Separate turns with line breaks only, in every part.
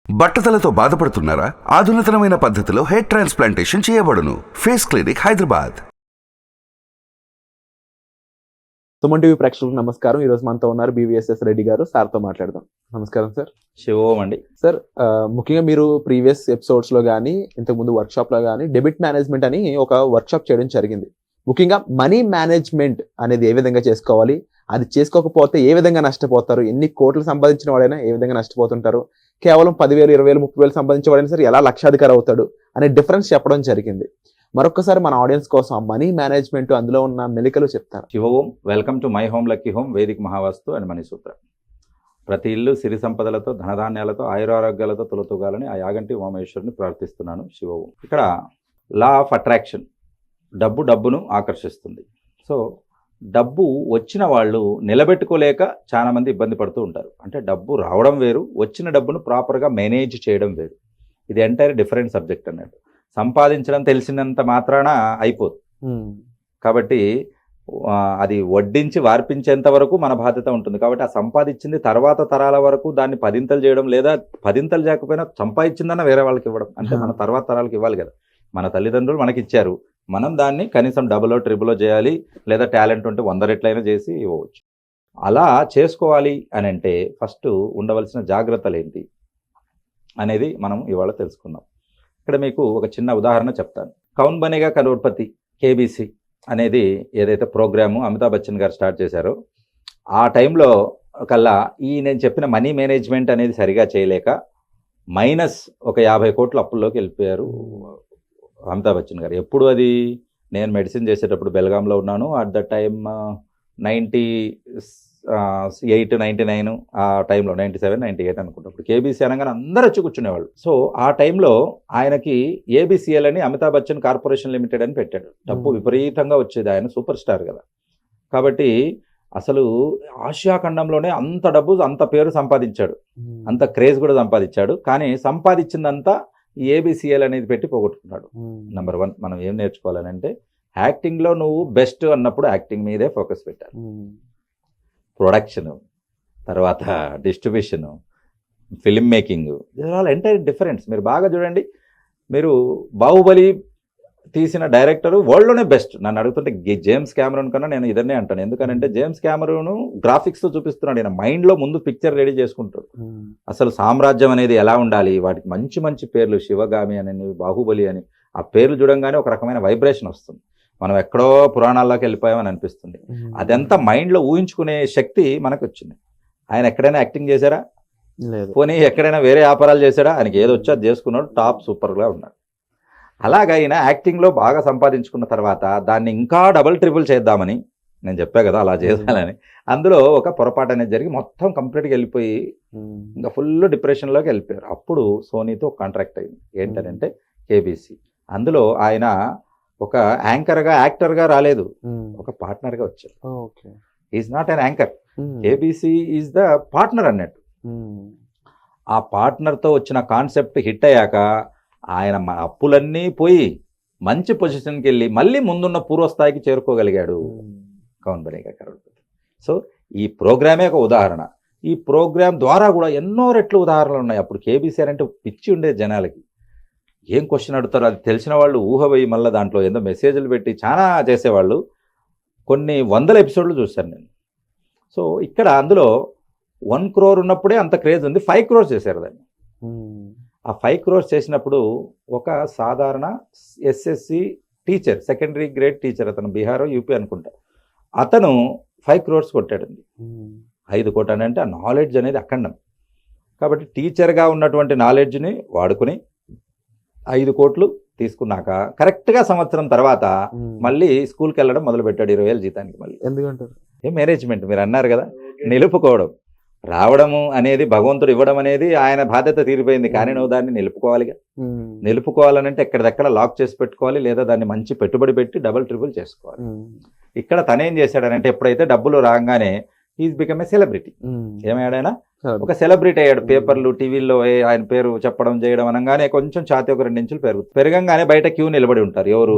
బట్టతలతో బాధపడుతున్నారా? ఆధునితనమైన పద్ధతిలో hair transplantation చేయబడును. Face clinic, Hyderabad.
Suman TV ప్రేక్షకులకు నమస్కారం. ఈ రోజు మనతో ఉన్నారు BVSS రెడ్డి గారు. సార్తో మాట్లాడదాం. నమస్కారం సార్.
శివోం అండి.
సార్, ముఖ్యంగా మీరు ప్రీవియస్ ఎపిసోడ్స్ లో కానీ ఇంతకుముందు వర్క్షాప్ లో కానీ డెబిట్ మేనేజ్మెంట్ అని ఒక వర్క్షాప్ చేయడం జరిగింది. ముఖ్యంగా మనీ మేనేజ్మెంట్ అనేది ఏ విధంగా చేసుకోవాలి, అది చేసుకోకపోతే ఏ విధంగా నష్టపోతారు, ఎన్ని కోట్లు సంపాదించిన వాడైనా ఏ విధంగా నష్టపోతుంటారు, కేవలం 10,000, 20,000, 30,000 సంపాదించే వాడైనా సరే ఎలా లక్షాధికారి అవుతాడు అనే డిఫరెన్స్ చెప్పడం జరిగింది. మరొకసారి మన ఆడియన్స్ కోసం మనీ మేనేజ్మెంట్ అందులో ఉన్న మెలికలు చెప్తారు.
Shivom, welcome to my home lucky home, Vedic Mahavastu and money Sutra. ప్రతి ఇల్లు సిరి సంపదలతో, ధనధాన్యాలతో, ఆయురారోగ్యాలతో తొలతూగాలని ఆ యాగంటి ఉమామేశ్వరుని ప్రార్థిస్తున్నాను. శివోం. ఇక్కడ లా ఆఫ్ అట్రాక్షన్, డబ్బును ఆకర్షిస్తుంది. సో డబ్బు వచ్చిన వాళ్ళు నిలబెట్టుకోలేక చాలా మంది ఇబ్బంది పడుతూ ఉంటారు. అంటే డబ్బు రావడం వేరు, వచ్చిన డబ్బును ప్రాపర్గా మేనేజ్ చేయడం వేరు. ఇది ఎంటైర్ డిఫరెంట్ సబ్జెక్ట్ అన్నట్టు. సంపాదించడం తెలిసినంత మాత్రాన అయిపోదు. కాబట్టి అది వడ్డించి వార్పించేంత వరకు మన బాధ్యత ఉంటుంది. కాబట్టి ఆ సంపాదించింది తర్వాత తరాల వరకు దాన్ని పదింతలు చేయడం, లేదా పదింతలు చేయకపోయినా సంపాదించిందన్న వేరే వాళ్ళకి ఇవ్వడం. అంటే మన తర్వాత తరాలకు ఇవ్వాలి కదా. మన తల్లిదండ్రులు మనకి ఇచ్చారు, మనం దాన్ని కనీసం డబులో ట్రిబులో చేయాలి, లేదా టాలెంట్ ఉంటే 100 రెట్లైనా చేసి ఇవ్వవచ్చు. అలా చేసుకోవాలి అని అంటే ఫస్ట్ ఉండవలసిన జాగ్రత్తలు ఏంటి అనేది మనం ఇవాళ తెలుసుకుందాం. ఇక్కడ మీకు ఒక చిన్న ఉదాహరణ చెప్తాను. కౌన్ బనేగా కరోడ్పతి, KBC అనేది ఏదైతే ప్రోగ్రాము అమితాబ్ బచ్చన్ గారు స్టార్ట్ చేశారో ఆ టైంలో కల్లా నేను చెప్పిన మనీ మేనేజ్మెంట్ అనేది సరిగా చేయలేక మైనస్ ఒక 50 కోట్ల అప్పుల్లోకి వెళ్ళిపోయారు అమితాబ్ బచ్చన్ గారు. ఎప్పుడు అది? నేను మెడిసిన్ చేసేటప్పుడు బెల్గాంలో ఉన్నాను. అట్ ద టైమ్ 98, 99 ఆ టైంలో, 97, 98 అనుకుంటా. అప్పుడు KBC అనగానే అందరూ వచ్చి కూర్చునేవాళ్ళు. సో ఆ టైంలో ఆయనకి ABCL అని అమితాబ్ బచ్చన్ కార్పొరేషన్ లిమిటెడ్ అని పెట్టాడు. డబ్బు విపరీతంగా వచ్చేది, ఆయన సూపర్ స్టార్ కదా. కాబట్టి అసలు ఆసియా ఖండంలోనే అంత డబ్బు, అంత పేరు సంపాదించాడు, అంత క్రేజ్ కూడా సంపాదించాడు. కానీ సంపాదించిందంతా ABCL అనేది పెట్టి పోగొట్టుకున్నాడు. నెంబర్ 1 మనం ఏం నేర్చుకోవాలనంటే, యాక్టింగ్లో నువ్వు బెస్ట్ అన్నప్పుడు యాక్టింగ్ మీదే ఫోకస్ పెట్టాలి. ప్రొడక్షను, తర్వాత distribution, film making, this are all entire difference. మీరు బాగా చూడండి. మీరు బాహుబలి తీసిన డైరెక్టరు వరల్డ్లోనే బెస్ట్. నన్ను అడుగుతుంటే జేమ్స్ కెమెరూన్ కన్నా నేను ఇదన్నే అంటాను. ఎందుకనంటే జేమ్స్ కెమెరూన్ గ్రాఫిక్స్తో చూపిస్తున్నాడు, ఆయన మైండ్లో ముందు పిక్చర్ రెడీ చేసుకుంటాడు. అసలు సామ్రాజ్యం అనేది ఎలా ఉండాలి, వాటికి మంచి మంచి పేర్లు, శివగామి అని, బాహుబలి అని, ఆ పేర్లు చూడంగానే ఒక రకమైన వైబ్రేషన్ వస్తుంది. మనం ఎక్కడో పురాణాల్లోకి వెళ్ళిపోయామని అనిపిస్తుంది. అదంతా మైండ్లో ఊహించుకునే శక్తి మనకు వచ్చింది. ఆయన ఎక్కడైనా యాక్టింగ్ చేశారా?
లేదు.
పోనీ ఎక్కడైనా వేరే వ్యాపారాలు చేశాడా? ఆయనకి ఏదో వచ్చా చేసుకున్నాడు, టాప్ సూపర్గా ఉన్నాడు. అలాగా ఆయన యాక్టింగ్లో బాగా సంపాదించుకున్న తర్వాత దాన్ని ఇంకా డబుల్ ట్రిపుల్ చేద్దామని నేను చెప్పా కదా, అలా చేయాలని. అందులో ఒక పొరపాటు అనేది జరిగి మొత్తం కంప్లీట్గా వెళ్ళిపోయి ఇంకా ఫుల్ డిప్రెషన్లోకి వెళ్ళిపోయారు. అప్పుడు సోనీతో కాంట్రాక్ట్ అయింది. ఏంటంటే KBC. అందులో ఆయన ఒక యాంకర్గా, యాక్టర్గా రాలేదు, ఒక పార్ట్నర్గా వచ్చారు. Is not an anchor. KBC is the partner అన్నట్టు. ఆ పార్ట్నర్తో వచ్చిన కాన్సెప్ట్ హిట్ అయ్యాక ఆయన అప్పులన్నీ పోయి మంచి పొజిషన్కి వెళ్ళి మళ్ళీ ముందున్న పూర్వస్థాయికి చేరుకోగలిగాడు కౌన్ బనేగా కరోడ్పతి. సో ఈ ప్రోగ్రామే ఒక ఉదాహరణ. ఈ ప్రోగ్రామ్ ద్వారా కూడా ఎన్నో రెట్లు ఉదాహరణలు ఉన్నాయి. అప్పుడు KBC అంటే పిచ్చి ఉండేది జనాలకి. ఏం క్వశ్చన్ అడుగుతారో అది తెలిసిన వాళ్ళు ఊహపోయి మళ్ళీ దాంట్లో ఏదో మెసేజ్లు పెట్టి చాలా చేసేవాళ్ళు. కొన్ని 100 ఎపిసోడ్లు చూశాను నేను. సో ఇక్కడ అందులో 1 crore ఉన్నప్పుడే అంత క్రేజ్ ఉంది. 5 crores చేశారు దాన్ని. ఆ 5 crores చేసినప్పుడు ఒక సాధారణ SSC teacher, secondary grade teacher, అతను బీహార్ UP అనుకుంటా, అతను 5 crores కొట్టాడండి. 5 కోట్లు అంటే ఆ నాలెడ్జ్ అనేది అఖండం. కాబట్టి టీచర్గా ఉన్నటువంటి నాలెడ్జ్ని వాడుకుని 5 కోట్లు తీసుకున్నాక కరెక్ట్గా సంవత్సరం తర్వాత మళ్ళీ స్కూల్కి వెళ్ళడం మొదలుపెట్టాడు 20,000 జీతానికి. మళ్ళీ ఎందుకంటారు? మేనేజ్మెంట్ మీరు అన్నారు కదా, నిలుపుకోవడం. రావడము అనేది భగవంతుడు ఇవ్వడం అనేది ఆయన బాధ్యత తీరిపోయింది. కానీ నువ్వు దాన్ని నిలుపుకోవాలిగా. నిలుపుకోవాలనంటే ఎక్కడిదెక్కడ లాక్ చేసి పెట్టుకోవాలి, లేదా దాన్ని మంచి పెట్టుబడి పెట్టి డబుల్ ట్రిపుల్ చేసుకోవాలి. ఇక్కడ తనేం చేశాడనంటే, ఎప్పుడైతే డబ్బులు రాగానే ఈజ్ బికమ్ ఏ సెలబ్రిటీ. ఏమయ్యాడైనా ఒక సెలబ్రిటీ అయ్యాడు. పేపర్లు టీవీల్లో ఆయన పేరు చెప్పడం చేయడం అనగానే కొంచెం ఛాతి ఒక 2 ఇంచులు పెరగంగానే బయట క్యూ నిలబడి ఉంటారు. ఎవరు?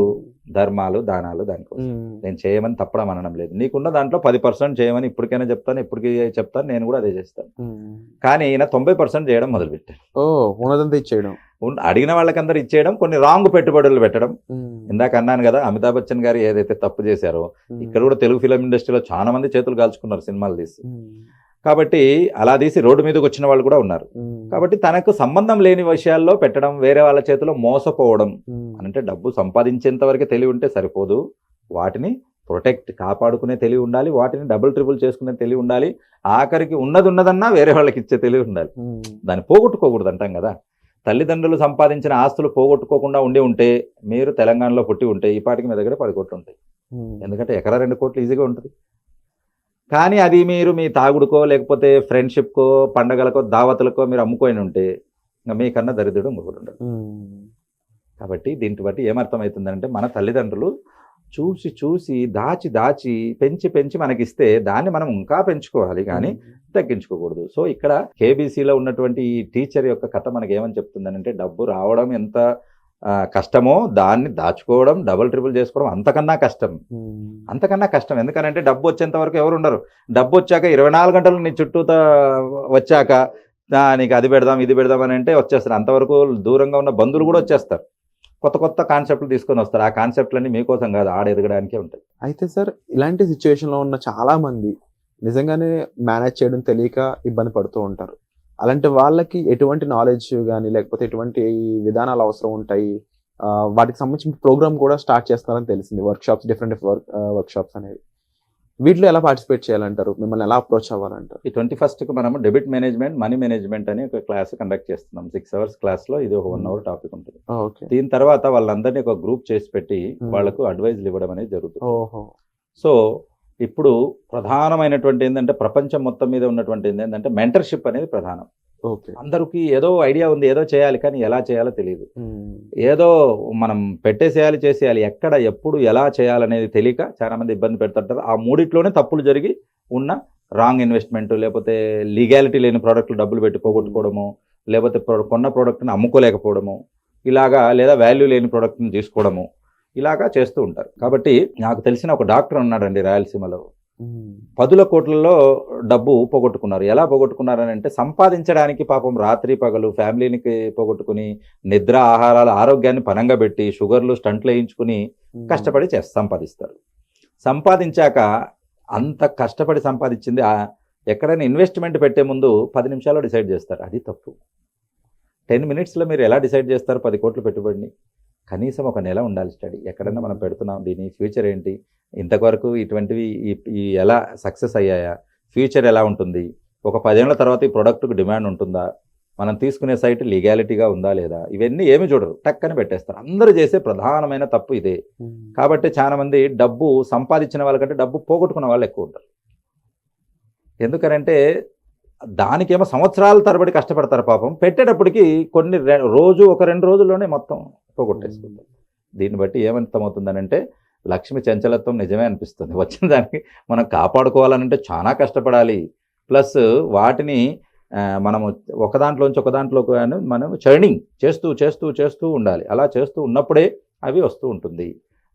ధర్మాలు దానాలు దానికోసం. నేను చేయమని తప్పడం అనడం లేదు, నీకున్న దాంట్లో 10% చేయమని ఇప్పటికైనా చెప్తాను, ఇప్పటికీ చెప్తాను, నేను కూడా అదే చేస్తాను. కానీ ఈయన 90% చేయడం మొదలుపెట్టారు.
ఉన్నదంతా ఇచ్చేయడం,
అడిగిన వాళ్ళకందరూ ఇచ్చేయడం, కొన్ని రాంగ్ పెట్టుబడులు పెట్టడం. ఇందాక అన్నాను కదా, అమితాబ్ బచ్చన్ గారు ఏదైతే తప్పు చేశారో ఇక్కడ కూడా తెలుగు ఫిలిం ఇండస్ట్రీలో చాలా మంది చేతులు కాల్చుకున్నారు సినిమాలు తీసి. కాబట్టి అలా తీసి రోడ్డు మీదకి వచ్చిన వాళ్ళు కూడా ఉన్నారు. కాబట్టి తనకు సంబంధం లేని విషయాల్లో పెట్టడం, వేరే వాళ్ళ చేతిలో మోసపోవడం అంటే డబ్బు సంపాదించేంత వరకు తెలివి ఉంటే సరిపోదు, వాటిని కాపాడుకునే తెలివి ఉండాలి, వాటిని డబుల్ ట్రిపుల్ చేసుకునే తెలివి ఉండాలి, ఆఖరికి ఉన్నదన్నా వేరే వాళ్ళకి ఇచ్చే తెలివి ఉండాలి. దాన్ని పోగొట్టుకోకూడదు అంటాం కదా. తల్లిదండ్రులు సంపాదించిన ఆస్తులు పోగొట్టుకోకుండా ఉంటే మీరు తెలంగాణలో పుట్టి ఉంటే ఈ పాటికి మీ దగ్గర 10 కోట్లు ఉంటాయి. ఎందుకంటే ఎకరా 2 కోట్లు ఈజీగా ఉంటుంది. కానీ అది మీరు మీ తాగుడుకో లేకపోతే ఫ్రెండ్షిప్కో పండగలకో దావతులకో మీరు అమ్ముకొని ఉంటే ఇంకా మీకన్నా దరిద్రుడు ఇంకొకటి ఉండదు. కాబట్టి దీన్ని బట్టి ఏమర్థమవుతుందంటే మన తల్లిదండ్రులు చూసి దాచి పెంచి మనకిస్తే దాన్ని మనం ఇంకా పెంచుకోవాలి కానీ తగ్గించుకోకూడదు. సో ఇక్కడ కేబీసీలో ఉన్నటువంటి ఈ టీచర్ యొక్క కథ మనకి ఏమని చెప్తుందనంటే డబ్బు రావడం ఎంత కష్టమో దాన్ని దాచుకోవడం, డబుల్ ట్రిపుల్ చేసుకోవడం అంతకన్నా కష్టం. ఎందుకనంటే డబ్బు వచ్చేంత వరకు ఎవరు ఉండరు. డబ్బు వచ్చాక 24 గంటలు నీ చుట్టూ వచ్చాక నీకు అది పెడదాం ఇది పెడదాం అని అంటే వచ్చేస్తారు. అంతవరకు దూరంగా ఉన్న బంధువులు కూడా వచ్చేస్తారు, కొత్త కాన్సెప్ట్లు తీసుకొని వస్తారు. ఆ కాన్సెప్ట్లన్నీ మీకోసం కాదు, ఎదగడానికే ఉంటాయి.
అయితే సార్, ఇలాంటి సిచ్యువేషన్లో ఉన్న చాలా మంది నిజంగానే మేనేజ్ చేయడం తెలియక ఇబ్బంది పడుతూ ఉంటారు. అలాంటి వాళ్ళకి ఎటువంటి నాలెడ్జ్ కానీ లేకపోతే ఎటువంటి విధానాలు అవసరం ఉంటాయి? వాటికి సంబంధించిన ప్రోగ్రామ్ కూడా స్టార్ట్ చేస్తున్నారని తెలిసింది, డిఫరెంట్ వర్క్షాప్స్ అనేవి. వీటిలో ఎలా పార్టిసిపేట్ చేయాలంటారు? మిమ్మల్ని ఎలా అప్రోచ్ అవ్వాలంటారు?
ఈ 21st మనము డెబిట్ మేనేజ్మెంట్, మనీ మేనేజ్మెంట్ అని ఒక క్లాస్ కండక్ట్ చేస్తున్నాం. 6 hours క్లాస్లో ఇది ఒక 1 hour టాపిక్ ఉంటుంది. దీని తర్వాత వాళ్ళందరినీ ఒక గ్రూప్ చేసి పెట్టి వాళ్ళకు అడ్వైజ్లు ఇవ్వడం అనేది జరుగుతుంది. సో ఇప్పుడు ప్రధానమైనటువంటి ఏంటంటే ప్రపంచం మొత్తం మీద ఉన్నటువంటి ఏంటంటే మెంటర్షిప్ అనేది ప్రధానం. అందరికీ ఏదో ఐడియా ఉంది, ఏదో చేయాలి, కానీ ఎలా చేయాలో తెలియదు. ఏదో మనం చేసేయాలి, ఎక్కడ ఎప్పుడు ఎలా చేయాలనేది తెలియక చాలా మంది ఇబ్బంది పెడుతుంటారు. ఆ మూడిట్లోనే తప్పులు జరిగి ఉన్న రాంగ్ ఇన్వెస్ట్మెంట్, లేకపోతే లీగాలిటీ లేని ప్రోడక్ట్లు డబ్బులు పెట్టి పోగొట్టుకోవడము, లేకపోతే కొన్న ప్రోడక్ట్ని అమ్ముకోలేకపోవడము ఇలాగా, లేదా వాల్యూ లేని ప్రోడక్ట్ని తీసుకోవడము ఇలాగా చేస్తూ ఉంటారు. కాబట్టి నాకు తెలిసిన ఒక డాక్టర్ ఉన్నాడండి రాయలసీమలో, 10 కోట్లలో డబ్బు పోగొట్టుకున్నారు. ఎలా పోగొట్టుకున్నారని అంటే సంపాదించడానికి పాపం రాత్రి పగలు ఫ్యామిలీనికి పోగొట్టుకుని నిద్ర ఆహారాల ఆరోగ్యాన్ని పనంగా పెట్టి షుగర్లు స్టంట్లు వేయించుకుని కష్టపడి సంపాదిస్తారు. సంపాదించాక అంత కష్టపడి సంపాదించింది ఎక్కడైనా ఇన్వెస్ట్మెంట్ పెట్టే ముందు 10 నిమిషాల్లో డిసైడ్ చేస్తారు. అది తప్పు. 10 minutesలో మీరు ఎలా డిసైడ్ చేస్తారు 10 కోట్లు పెట్టుబడిని? కనీసం ఒక నెల ఉండాలి స్టడీ. ఎక్కడైనా మనం పెడుతున్నాం, దీని ఫ్యూచర్ ఏంటి, ఇంతవరకు ఇటువంటివి ఎలా సక్సెస్ అయ్యాయా, ఫ్యూచర్ ఎలా ఉంటుంది, ఒక 10 ఏళ్ల తర్వాత ఈ ప్రోడక్ట్కు డిమాండ్ ఉంటుందా, మనం తీసుకునే సైట్ లీగాలిటీగా ఉందా లేదా, ఇవన్నీ ఏమి చూడరు, టక్కని పెట్టేస్తారు. అందరూ చేసే ప్రధానమైన తప్పు ఇదే. కాబట్టి చాలా మంది డబ్బు సంపాదించిన వాళ్ళకంటే డబ్బు పోగొట్టుకున్న వాళ్ళు ఎక్కువ ఉంటారు. ఎందుకనంటే దానికేమో సంవత్సరాల తరబడి కష్టపడతారు పాపం, పెట్టేటప్పటికి కొన్ని రోజు ఒక 2 రోజుల్లోనే మొత్తం పోగొట్టేసుకుంటారు. దీన్ని బట్టి ఏమర్థమవుతుందనంటే లక్ష్మి చంచలత్వం నిజమే అనిపిస్తుంది. వచ్చిన దానికి మనం కాపాడుకోవాలనంటే చాలా కష్టపడాలి. ప్లస్ వాటిని మనము ఒకదాంట్లోంచి ఒకదాంట్లోకి మనం చర్నింగ్ చేస్తూ ఉండాలి. అలా చేస్తూ ఉన్నప్పుడే అవి వస్తూ ఉంటుంది.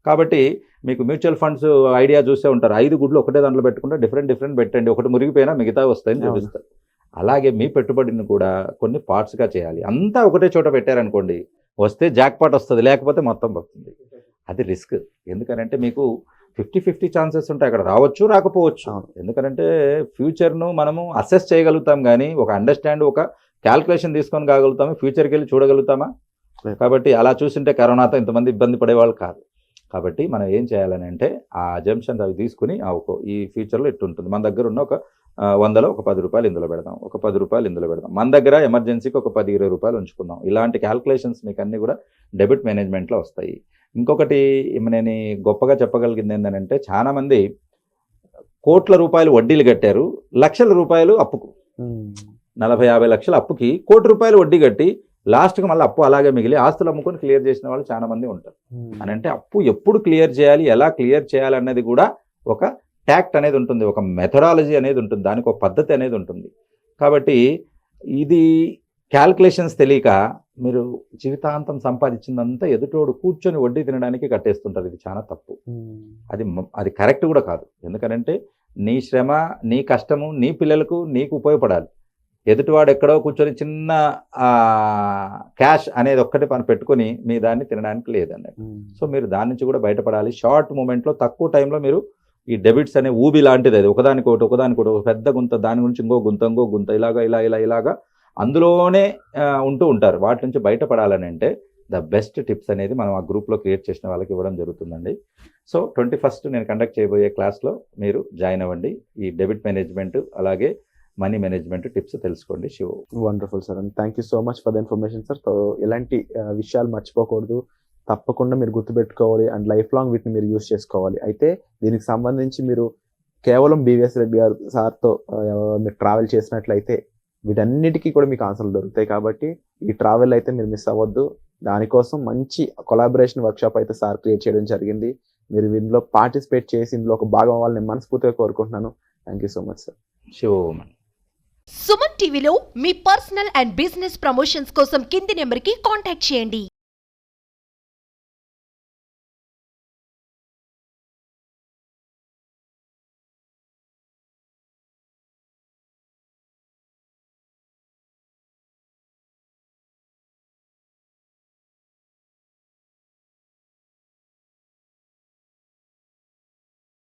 కాబట్టి మీకు మ్యూచువల్ ఫండ్స్ ఐడియా చూసే ఉంటారు, 5 గుడ్లు ఒకటే దాంట్లో పెట్టుకుంటే డిఫరెంట్ పెట్టండి, ఒకటి మురిగిపోయినా మిగతా వస్తాయని చూపిస్తారు. అలాగే మీ పెట్టుబడిని కూడా కొన్ని పార్ట్స్గా చేయాలి. అంతా ఒకటే చోట పెట్టారనుకోండి, వస్తే జాక్పాట్ వస్తుంది, లేకపోతే మొత్తం పోతుంది. అది రిస్క్. ఎందుకనంటే మీకు 50-50 ఛాన్సెస్ ఉంటాయి, అక్కడ రావచ్చు రాకపోవచ్చు. ఎందుకంటే ఫ్యూచర్ను మనము అసెస్ చేయగలుగుతాం కానీ ఒక ఒక క్యాల్కులేషన్ తీసుకొని కాగలుగుతాము, ఫ్యూచర్కి వెళ్ళి చూడగలుగుతామా? కాబట్టి అలా చూసింటే కరోనాతో ఇంతమంది ఇబ్బంది పడేవాళ్ళు కాదు. కాబట్టి మనం ఏం చేయాలని అంటే ఆ అజంప్షన్స్ అవి తీసుకుని ఈ ఫ్యూచర్లో ఇట్టుంటుంది, మన దగ్గర ఉన్న ఒక 100లో ఒక 10 రూపాయలు ఇందులో పెడదాం, ఒక 10 రూపాయలు ఇందులో పెడదాం, మన దగ్గర ఎమర్జెన్సీకి ఒక 10-20 రూపాయలు ఉంచుకుందాం. ఇలాంటి క్యాల్కులేషన్స్ మీకు అన్నీ కూడా డెబిట్ మేనేజ్మెంట్లో వస్తాయి. ఇంకొకటి నేను గొప్పగా చెప్పగలిగింది ఏంటంటే చాలామంది కోట్ల రూపాయలు వడ్డీలు కట్టారు, లక్షల రూపాయలు అప్పుకు, 40-50 లక్షల అప్పుకి 1 కోటి రూపాయలు వడ్డీ కట్టి లాస్ట్కి మళ్ళీ అప్పు అలాగే మిగిలి ఆస్తులు అమ్ముకొని క్లియర్ చేసిన వాళ్ళు చాలా మంది ఉంటారు. అని అంటే అప్పు ఎప్పుడు క్లియర్ చేయాలి, ఎలా క్లియర్ చేయాలన్నది కూడా ఒక ట్యాక్ట్ అనేది ఉంటుంది, ఒక మెథడాలజీ అనేది ఉంటుంది, దానికి ఒక పద్ధతి అనేది ఉంటుంది. కాబట్టి ఇది క్యాల్కులేషన్స్ తెలియక మీరు జీవితాంతం సంపాదించిందంతా ఎదుటోడు కూర్చొని వడ్డీ తినడానికి కట్టేస్తుంటారు. ఇది చాలా తప్పు. అది కరెక్ట్ కూడా కాదు. ఎందుకంటే నీ శ్రమ, నీ కష్టము నీ పిల్లలకు నీకు ఉపయోగపడాలి. ఎదుటివాడు ఎక్కడో కూర్చొని చిన్న క్యాష్ అనేది ఒక్కటి పని పెట్టుకొని మీ దాన్ని తినడానికి లేదన్నట్టు. సో మీరు దాని నుంచి కూడా బయటపడాలి. షార్ట్ మూమెంట్లో తక్కువ టైంలో మీరు ఈ డెబిట్స్ అనే ఊబి లాంటిది, అది ఒకదానికోటి ఒక పెద్ద గుంత, దాని గురించి ఇంకో గుంత ఇలాగా అందులోనే ఉంటూ ఉంటారు. వాటి నుంచి బయటపడాలని అంటే ద బెస్ట్ టిప్స్ అనేది మనం ఆ గ్రూప్లో క్రియేట్ చేసిన వాళ్ళకి ఇవ్వడం జరుగుతుందండి. సో 21st నేను కండక్ట్ చేయబోయే క్లాస్లో మీరు జాయిన్ అవ్వండి. ఈ డెబిట్ మేనేజ్మెంట్ అలాగే మనీ మేనేజ్మెంట్ టిప్స్ తెలుసుకోండి. Shiva
wonderful sir, and thank you so much for the information sir. So ఇలాంటి విషయాలు మర్చిపోకూడదు, తప్పకుండా మీరు గుర్తుపెట్టుకోవాలి అండ్ లైఫ్ లాంగ్ వీటిని మీరు యూస్ చేసుకోవాలి. అయితే దీనికి సంబంధించి మీరు కేవలం బీవీఎస్ రెడ్డి గారు సార్తో మీరు ట్రావెల్ చేసినట్లయితే వీటన్నిటికీ కూడా మీకు ఆన్సర్లు దొరుకుతాయి. కాబట్టి ఈ ట్రావెల్ అయితే మీరు మిస్ అవ్వద్దు. దానికోసం మంచి కొలాబరేషన్ వర్క్షాప్ అయితే సార్ క్రియేట్ చేయడం జరిగింది. మీరు ఇందులో పార్టిసిపేట్ చేసి ఇందులో ఒక భాగం అవ్వాలని మనస్ఫూర్తిగా కోరుకుంటున్నాను. Thank you so much sir.
శివోమన్.
సుమన్ టీవీలో మీ పర్సనల్ అండ్ బిజినెస్ ప్రమోషన్స్ కోసం కింది నెంబర్కి కాంటాక్ట్ చేయండి.